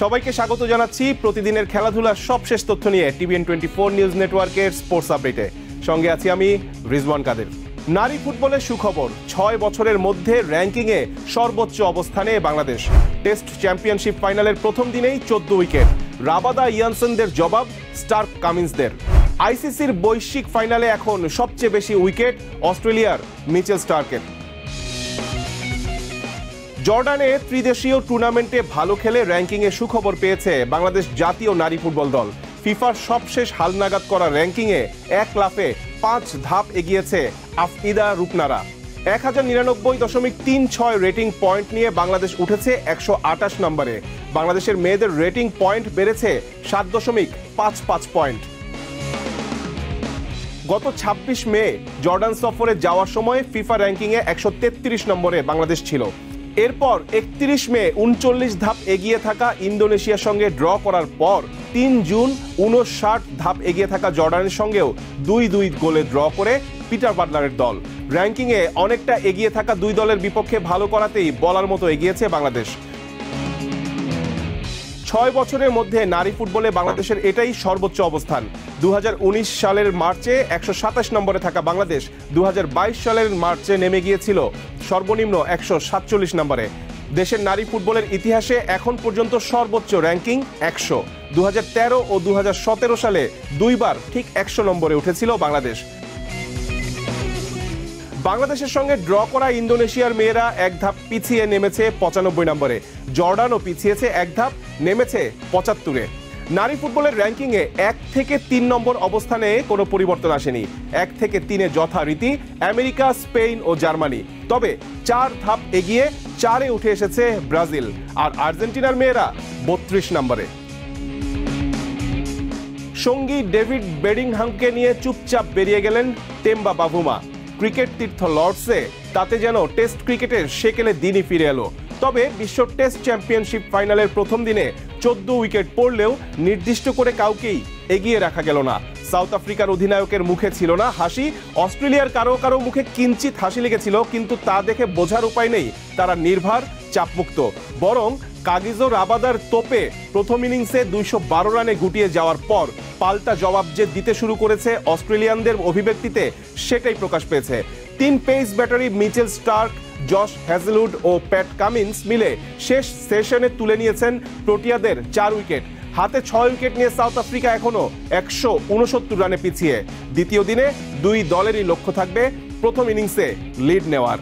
সবাইকে স্বাগত জানাচ্ছি প্রতিদিনের খেলাধুলার সবশেষ তথ্য নিয়ে টিভিএন 24 নিউজ নেটওয়ার্কের স্পোর্টস আপডেটে। সঙ্গে আছি আমি রিজওয়ান কাদের। নারী ফুটবলের সুখবর, 6 বছরের মধ্যে র্যাঙ্কিংয়ে সর্বোচ্চ অবস্থানে বাংলাদেশ। টেস্ট চ্যাম্পিয়নশিপ ফাইনালের প্রথম দিনেই 14 উইকেট, রাবাদা ইয়ানসেনদের জবাব স্টার্ক কামিন্সদের। আইসিসির বৈশ্বিক ফাইনালে এখন সবচেয়ে বেশি উইকেট অস্ট্রেলিয়ার মিচেল স্টার্কের। জর্ডানে ত্রিদেশীয় টুর্নামেন্টে ভালো খেলে র্যাঙ্কিংয়ে সুখবর পেয়েছে বাংলাদেশ জাতীয় নারী ফুটবল দল। ফিফার সবশেষ হালনাগাদ করা র্যাঙ্কিংয়ে 1 লাফে 5 ধাপ এগিয়েছে আফিদা রূপনারা। 1099.36 রেটিং পয়েন্ট নিয়ে বাংলাদেশ উঠেছে 128 নম্বরে। বাংলাদেশের মেয়েদের রেটিং পয়েন্ট বেড়েছে 7.55 পয়েন্ট। গত 26 মে জর্ডান সফরে যাওয়ার সময় ফিফা র্যাঙ্কিংয়ে 133 নম্বরে বাংলাদেশ ছিল। এরপর 31 মে 39 ধাপ এগিয়ে থাকা ইন্দোনেশিয়ার সঙ্গে ড্র করার পর 3 জুন 59 ধাপ এগিয়ে থাকা জর্ডানের সঙ্গেও 2-2 গোলে ড্র করে পিটার বাটলারের দল। র্যাঙ্কিংয়ে অনেকটা এগিয়ে থাকা দুই দলের বিপক্ষে ভালো করাতেই বলার মতো এগিয়েছে বাংলাদেশ। 6 বছরের মধ্যে নারী ফুটবলে বাংলাদেশের এটাই সর্বোচ্চ অবস্থান। 2019 সালের মার্চে 127 নম্বরে থাকা বাংলাদেশ 2022 সালের মার্চে নেমে গিয়েছিল সর্বনিম্ন 147 নম্বরে। দেশের নারী ফুটবলের ইতিহাসে এখন পর্যন্ত সর্বোচ্চ র্যাঙ্কিং 100। 2013 ও 2017 সালে দুইবার ঠিক 100 নম্বরে উঠেছিল বাংলাদেশ। বাংলাদেশের সঙ্গে ড্র করা ইন্দোনেশিয়ার মেয়েরা 1 ধাপ পিছিয়ে নেমেছে 95 নম্বরে। জর্ডানও পিছিয়েছে 1 ধাপ, নেমেছে 75-এ। নারী ফুটবলের র্যাঙ্কিংয়ে 1 থেকে 3 নম্বর অবস্থানে কোনো পরিবর্তন আসেনি। 1 থেকে 3-এ যথারীতি আমেরিকা, স্পেন ও জার্মানি। তবে 4 ধাপ এগিয়ে 4-এ উঠে এসেছে ব্রাজিল, আর আর্জেন্টিনার মেয়েরা 32 নম্বরে। সঙ্গী ডেভিড বেডিংহামকে নিয়ে চুপচাপ বেরিয়ে গেলেন টেম্বা বাভুমা। ক্রিকেট তীর্থ লর্ডসে তাতে যেন টেস্ট ক্রিকেটের সেকেলে দিনই ফিরে এলো। তবে বিশ্ব টেস্ট চ্যাম্পিয়নশিপ ফাইনালের প্রথম দিনে 14 উইকেট পড়লেও নির্দিষ্ট করে কাউকেই এগিয়ে রাখা গেল না। সাউথ আফ্রিকার অধিনায়কের মুখে ছিল না হাসি, অস্ট্রেলিয়ার কারো মুখে কিঞ্চিত হাসি লেগেছিল, কিন্তু তা দেখে বোঝার উপায় নেই তারা নির্ভার, চাপমুক্ত। বরং কাগিজো রাবাদার তোপে প্রথম ইনিংসে 212 রানে গুটিয়ে যাওয়ার পর পাল্টা জবাব যে দিতে শুরু করেছে অস্ট্রেলিয়ানদের অভিব্যক্তিতে, সেটাই প্রকাশ পেয়েছে। 3 pace battery Mitchell Starc, Josh Hazlewood ও প্যাট কামিন্স মিলে শেষ সেশনে তুলে নিয়েছেন প্রোটিয়াদের 4 উইকেট। হাতে 6 উইকেট নিয়ে সাউথ আফ্রিকা এখনো 169 রানে পিছিয়ে। দ্বিতীয় দিনে দুই দলেরই লক্ষ্য থাকবে প্রথম ইনিংসে লিড নেওয়ার।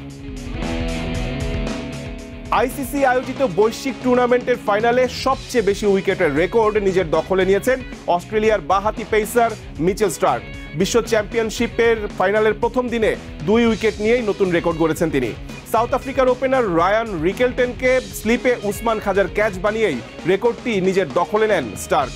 আইসিসি আয়োজিত বৈশ্বিক টুর্নামেন্টের ফাইনালে সবচেয়ে বেশি উইকেটের রেকর্ড নিজের দখলে নিয়েছেন অস্ট্রেলিয়ার বাঁহাতি পেসার মিচেল স্টার্ক। বিশ্ব চ্যাম্পিয়নশিপের ফাইনালের প্রথম দিনে 2 উইকেট নিয়েই নতুন রেকর্ড গড়েছেন তিনি। সাউথ আফ্রিকার ওপেনার রায়ান রিকেলটেনকে স্লিপে উসমান খাজার ক্যাচ বানিয়েই রেকর্ডটি নিজের দখলে নেন স্টার্ক।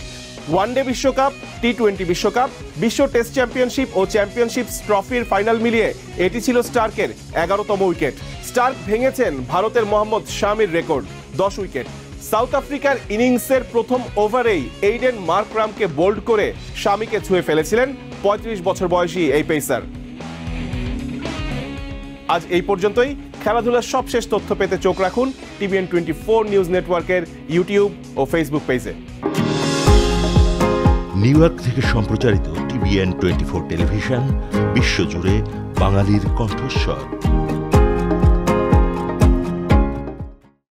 ওয়ানডে বিশ্বকাপ, টি20 বিশ্বকাপ, বিশ্ব টেস্ট চ্যাম্পিয়নশিপ ও চ্যাম্পিয়নশিপ ট্রফির ফাইনাল মিলিয়ে এটি ছিল স্টার্কের 11তম উইকেট। স্টার্ক ভেঙেছেন ভারতের মোহাম্মদ শামির রেকর্ড, 10 উইকেট। সাউথ আফ্রিকার ইনিংসের প্রথম ওভারেই এইডেন মার্করামকে বোল্ড করে শামিকে ছুঁয়ে ফেলেছিলেন 35 বছর বয়সী এই পেসার। আজ এই পর্যন্তই। খেলাধুলার সবশেষ তথ্য পেতে চোখ রাখুন টিভিএন 24 নিউজ নেটওয়ার্কের ইউটিউব ও ফেসবুক পেজে। নিউ ইয়র্ক থেকে সম্প্রচারিত টিভিএন 24 টেলিভিশন বিশ্বজুড়ে বাঙালির কণ্ঠস্বর।